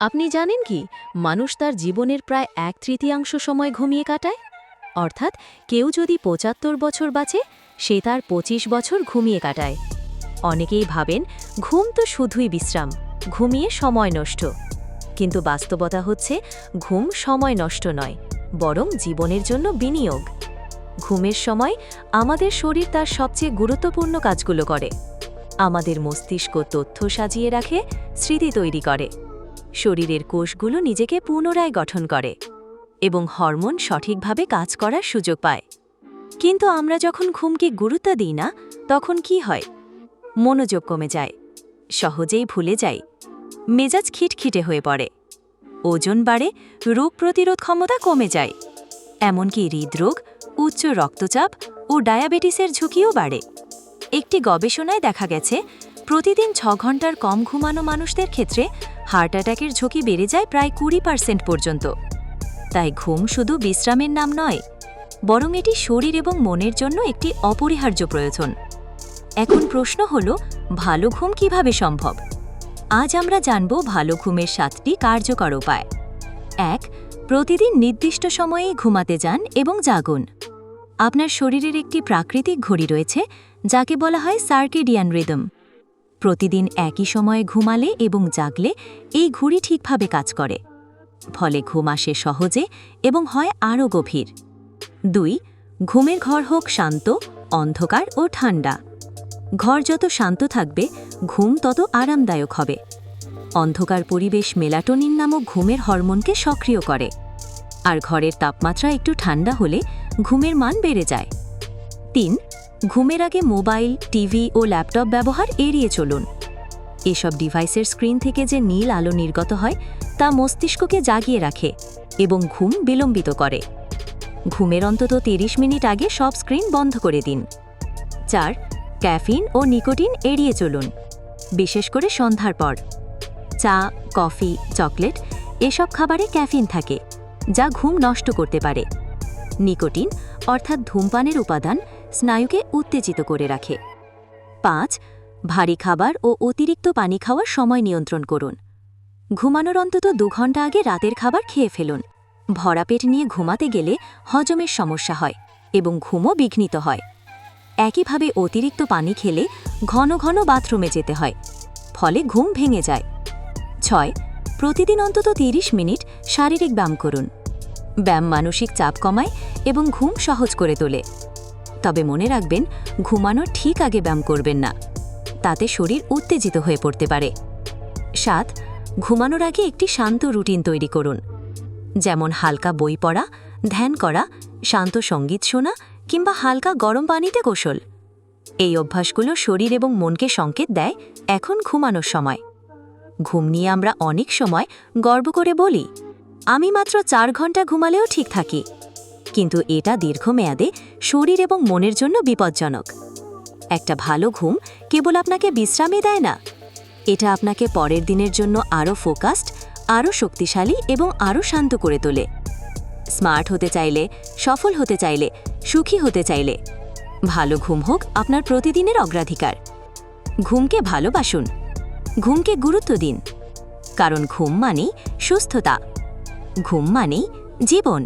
আপনি জানেন কি মানুষ তার জীবনের প্রায় 1/3 সময় ঘুমিয়ে কাটায়? অর্থাৎ কেউ যদি ৭৫ বছর বাঁচে, সে তার ২৫ বছর ঘুমিয়ে কাটায়। অনেকেই ভাবেন ঘুম তো শুধুই বিশ্রাম, ঘুমিয়ে সময় নষ্ট। কিন্তু বাস্তবতা হচ্ছে ঘুম সময় নষ্ট নয়, বরং জীবনের জন্য বিনিয়োগ। ঘুমের সময় আমাদের শরীর তার সবচেয়ে গুরুত্বপূর্ণ কাজগুলো করে। আমাদের মস্তিষ্ক তথ্য সাজিয়ে রাখে, স্মৃতি তৈরি করে, শরীরের কোষগুলো নিজেকে পুনরায় গঠন করে এবং হরমোন সঠিকভাবে কাজ করার সুযোগ পায়। কিন্তু আমরা যখন ঘুমকে গুরুত্ব দিই না, তখন কি হয়? মনোযোগ কমে যায়, সহজেই ভুলে যাই, মেজাজ খিটখিটে হয়ে পড়ে, ওজন বাড়ে, রোগ প্রতিরোধ ক্ষমতা কমে যায়, এমনকি হৃদরোগ, উচ্চ রক্তচাপ ও ডায়াবেটিসের ঝুঁকিও বাড়ে। একটি গবেষণায় দেখা গেছে প্রতিদিন ৬ ঘন্টার কম ঘুমানো মানুষদের ক্ষেত্রে হার্ট অ্যাটাকের ঝুঁকি বেড়ে যায় প্রায় ২০% পর্যন্ত। তাই ঘুম শুধু বিশ্রামের নাম নয়, বরং এটি শরীর এবং মনের জন্য একটি অপরিহার্য প্রয়োজন। এখন প্রশ্ন হল, ভালো ঘুম কিভাবে সম্ভব? আজ আমরা জানব ভালো ঘুমের ৭টি কার্যকর উপায়। ১. প্রতিদিন নির্দিষ্ট সময়েই ঘুমাতে যান এবং জাগুন। আপনার শরীরের একটি প্রাকৃতিক ঘড়ি রয়েছে, যাকে বলা হয় সার্কেডিয়ান রিদম। প্রতিদিন একই সময়ে ঘুমালে এবং জাগলে এই ঘড়ি ঠিকভাবে কাজ করে, ফলে ঘুম আসে সহজে এবং হয় আরও গভীর। ২. ঘুমের ঘর হোক শান্ত, অন্ধকার ও ঠান্ডা। ঘর যত শান্ত থাকবে, ঘুম তত আরামদায়ক হবে। অন্ধকার পরিবেশ মেলাটোনিন নামক ঘুমের হরমোনকে সক্রিয় করে, আর ঘরের তাপমাত্রা একটু ঠান্ডা হলে ঘুমের মান বেড়ে যায়। ৩. ঘুমের আগে মোবাইল, টিভি ও ল্যাপটপ ব্যবহার এড়িয়ে চলুন। এসব ডিভাইসের স্ক্রিন থেকে যে নীল আলো নির্গত হয়, তা মস্তিষ্ককে জাগিয়ে রাখে এবং ঘুম বিলম্বিত করে। ঘুমের অন্তত ৩০ মিনিট আগে সব স্ক্রিন বন্ধ করে দিন। ৪. ক্যাফিন ও নিকোটিন এড়িয়ে চলুন, বিশেষ করে সন্ধ্যার পর। চা, কফি, চকলেট এসব খাবারে ক্যাফিন থাকে, যা ঘুম নষ্ট করতে পারে। নিকোটিন অর্থাৎ ধূমপানের উপাদান স্নায়ুকে উত্তেজিত করে রাখে। ৫. ভারী খাবার ও অতিরিক্ত পানি খাওয়ার সময় নিয়ন্ত্রণ করুন। ঘুমানোর অন্তত ২ ঘন্টা আগে রাতের খাবার খেয়ে ফেলুন। ভরা পেট নিয়ে ঘুমাতে গেলে হজমের সমস্যা হয় এবং ঘুমও বিঘ্নিত হয়। একইভাবে অতিরিক্ত পানি খেলে ঘন ঘন বাথরুমে যেতে হয়, ফলে ঘুম ভেঙে যায়। ৬. প্রতিদিন অন্তত ৩০ মিনিট শারীরিক ব্যায়াম করুন। ব্যায়াম মানসিক চাপ কমায় এবং ঘুম সহজ করে তোলে। তবে মনে রাখবেন, ঘুমানোর ঠিক আগে ব্যায়াম করবেন না, তাতে শরীর উত্তেজিত হয়ে পড়তে পারে। ৭. ঘুমানোর আগে একটি শান্ত রুটিন তৈরি করুন, যেমন হালকা বই পড়া, ধ্যান করা, শান্ত সঙ্গীত শোনা কিংবা হালকা গরম পানিতে গোসল। এই অভ্যাসগুলো শরীর এবং মনকে সংকেত দেয় এখন ঘুমানোর সময়। ঘুম নিয়ে আমরা অনেক সময় গর্ব করে বলি, আমি মাত্র ৪ ঘন্টা ঘুমালেও ঠিক থাকি, কিন্তু এটা দীর্ঘমেয়াদে শরীর এবং মনের জন্য বিপজ্জনক। একটা ভালো ঘুম কেবল আপনাকে বিশ্রামই দেয় না, এটা আপনাকে পরের দিনের জন্য আরও ফোকাসড, আরও শক্তিশালী এবং আরও শান্ত করে তোলে। স্মার্ট হতে চাইলে, সফল হতে চাইলে, সুখী হতে চাইলে ভালো ঘুম হোক আপনার প্রতিদিনের অগ্রাধিকার। ঘুমকে ভালোবাসুন, ঘুমকে গুরুত্ব দিন, কারণ ঘুম মানেই সুস্থতা, ঘুম মানেই জীবন।